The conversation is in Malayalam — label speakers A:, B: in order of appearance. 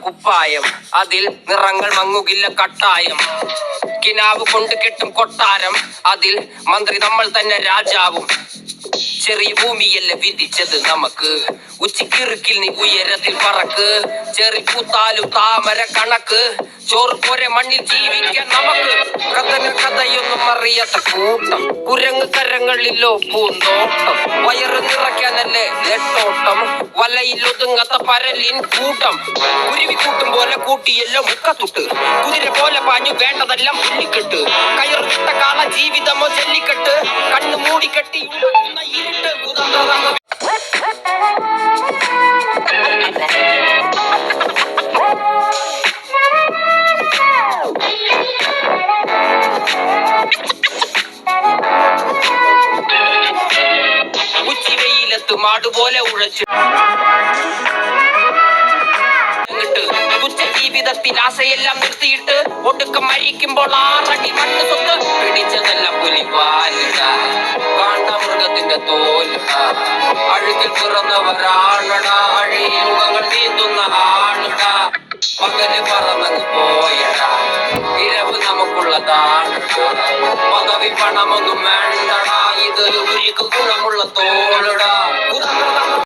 A: കുപ്പായം, അതിൽ നിറങ്ങൾ മങ്ങുകില്ല കട്ടായം. കിനാവ് കൊണ്ട് കെട്ടും കൊട്ടാരം, അതിൽ മന്ത്രി നമ്മൾ തന്നെ രാജാവും. ചെറിയ ഭൂമിയല്ല വിധിച്ചത് നമുക്ക്, ഉച്ചക്കിറുക്കിൽ നീ ഉയരത്തിൽ പറക്ക്. ചെറി പൂത്താലും താമര കണക്ക്, ചോറ് പോരെ മണ്ണിൽ ജീവിക്കാൻ നമുക്ക്. കഥയൊന്നും അറിയാത്ത കൂട്ടം, കുരങ്ങ് കരങ്ങളിലോ പൂന്തോട്ടം. വയറ് നിറയ്ക്കാനല്ലേ നെട്ടോട്ടം, വലയിൽ ഒതുങ്ങാത്ത പരലിൻ കൂട്ടം. കുരുവി കൂട്ടും പോലെ കൂട്ടിയെല്ലാം മുക്കത്തുട്ട്, കുതിര പോലെ പാഞ്ഞു വേണ്ടതെല്ലാം പുള്ളിക്കെട്ട്. കയറിട്ട കാള ജീവിതമോ ജല്ലിക്കെട്ട്, കണ്ണു മൂടിക്കെട്ടി ഉണ്ടാക്കുന്ന ഇരുട്ട് കുതന്ത്രങ്ങൾ. ഉച്ചിവെയിലത്ത് മാടുപോലെ ഉഴച്ചു ജീവിതത്തിൽ ആശയെല്ലാം നിർത്തിയിട്ട് ഒടുക്കം മരിക്കുമ്പോൾ ആറടി മണ്ണ് സ്വത്ത്. പിടിച്ചതെല്ലാം പുലിവാലിട, കാണ്ടാമൃഗത്തിന്റെ തോലിട. അഴുകിൽ പിറന്നവരാണടാ, അഴിയുഗങ്ങൾ നീന്തുന്ന ആണിട. പകല് പറന്നങ്ങ് പോയടാ, ഇരവ് നമുക്കുള്ളതാണടാ. പദവി പണമൊന്നും വേണ്ടടാ, ഇത് ഉരുക്ക് ഗുണമുള്ള തോളിടാ.